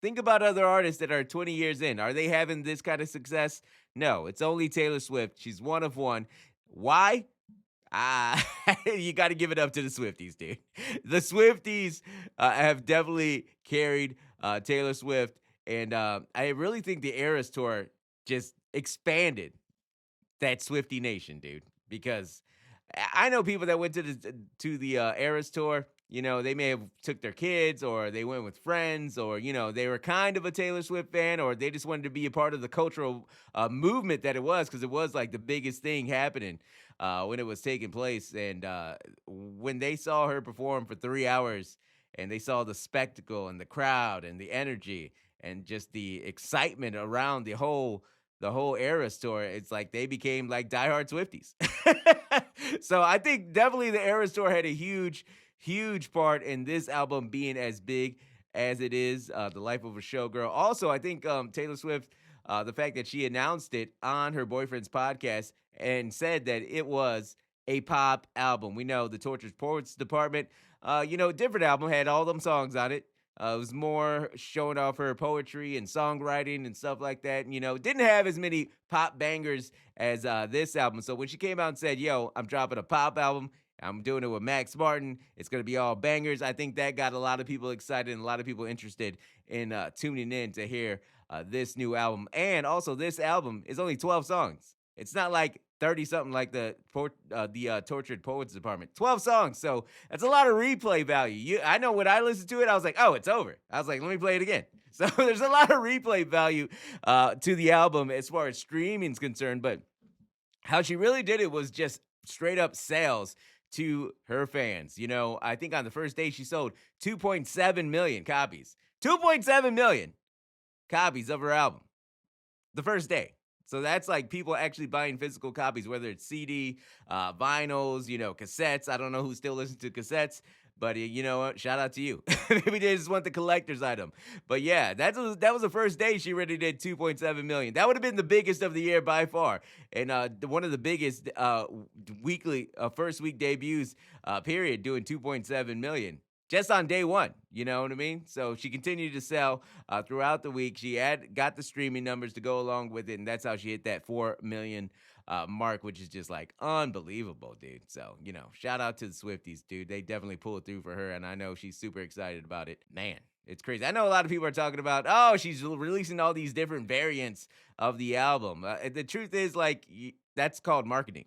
Think about other artists that are 20 years in. Are they having this kind of success? No, it's only Taylor Swift. She's one of one. Why? Ah, you got to give it up to the Swifties, dude. The Swifties have definitely carried Taylor Swift, and I really think the Eras tour just expanded that Swifty Nation, dude. Because I know people that went to the Eras tour. You know, they may have took their kids, or they went with friends, or they were kind of a Taylor Swift fan, or they just wanted to be a part of the cultural movement that it was, because it was like the biggest thing happening when it was taking place. And when they saw her perform for 3 hours, and they saw the spectacle and the crowd and the energy and just the excitement around the whole Eras tour, it's like they became like diehard Swifties. So I think definitely the Eras tour had a huge part in this album being as big as it is. The Life of a Showgirl. Also, I think Taylor Swift, the fact that she announced it on her boyfriend's podcast and said that it was a pop album. We know the Tortured Poets Department, different album, had all them songs on it. It was more showing off her poetry and songwriting and stuff like that. Didn't have as many pop bangers as this album. So when she came out and said, "Yo, I'm dropping a pop album. I'm doing it with Max Martin. It's gonna be all bangers." I think that got a lot of people excited and a lot of people interested in tuning in to hear this new album. And also, this album is only 12 songs. It's not like 30 something like the Tortured Poets Department. 12 songs, so that's a lot of replay value. I know when I listened to it, I was like, "Oh, it's over." I was like, "Let me play it again." So there's a lot of replay value to the album as far as streaming is concerned. But how she really did it was just straight up sales to her fans. I think on the first day she sold 2.7 million copies. 2.7 million copies of her album the first day. So that's like people actually buying physical copies, whether it's CD, vinyls, cassettes. I don't know who still listens to cassettes, but you know what? Shout out to you. Maybe they just want the collector's item. But yeah, that was the first day she already did 2.7 million. That would have been the biggest of the year by far, and one of the biggest weekly first week debuts period, doing 2.7 million just on day one. You know what I mean? So she continued to sell throughout the week. She got the streaming numbers to go along with it, and that's how she hit that 4 million mark, which is just like unbelievable, dude. So, shout out to the Swifties, dude. They definitely pulled through for her, and I know she's super excited about it. Man, it's crazy. I know a lot of people are talking about, oh, she's releasing all these different variants of the album. The truth is, like, that's called marketing.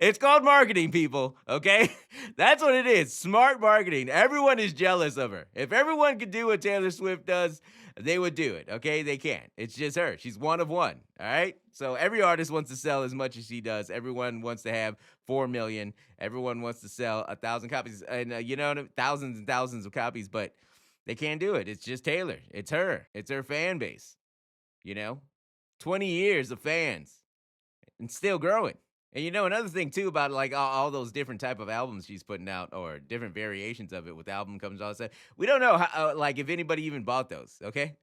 It's called marketing, people, okay? That's what it is. Smart marketing. Everyone is jealous of her. If everyone could do what Taylor Swift does, they would do it, okay? They can't. It's just her. She's one of one, all right? So every artist wants to sell as much as she does. Everyone wants to have 4 million. Everyone wants to sell 1,000 copies, and thousands and thousands of copies, but they can't do it. It's just Taylor. It's her. It's her fan base, you know? 20 years of fans and still growing. And another thing too about like all those different type of albums she's putting out, or different variations of it with album comes all that. We don't know how, like, if anybody even bought those. Okay,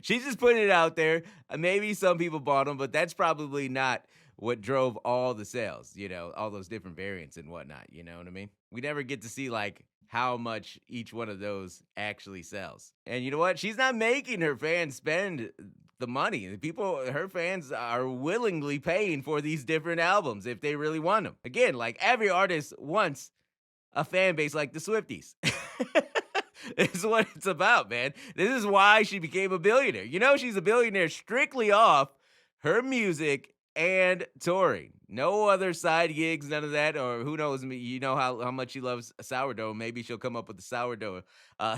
she's just putting it out there. Maybe some people bought them, but that's probably not what drove all the sales. All those different variants and whatnot. You know what I mean? We never get to see like how much each one of those actually sells. And you know what? She's not making her fans spend the money. The people, her fans, are willingly paying for these different albums if they really want them. Again, like every artist wants a fan base like the Swifties. This is what it's about, man. This is why she became a billionaire. She's a billionaire strictly off her music and touring. No other side gigs, none of that. Or who knows? How much she loves sourdough. Maybe she'll come up with a sourdough, uh,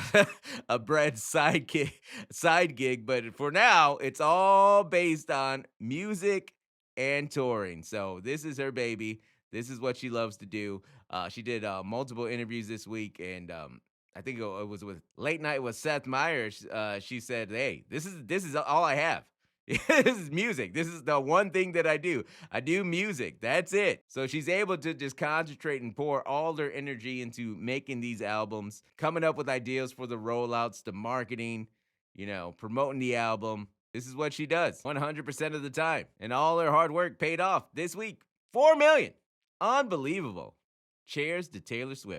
a bread side gig. But for now, it's all based on music and touring. So this is her baby. This is what she loves to do. She did multiple interviews this week, and I think it was with Late Night with Seth Meyers. She said, "Hey, this is all I have. This is music. This is the one thing that I do. I do music. That's it." So she's able to just concentrate and pour all their energy into making these albums, coming up with ideas for the rollouts, the marketing, promoting the album. This is what she does 100% of the time. And all her hard work paid off this week. 4 million. Unbelievable. Cheers to Taylor Swift.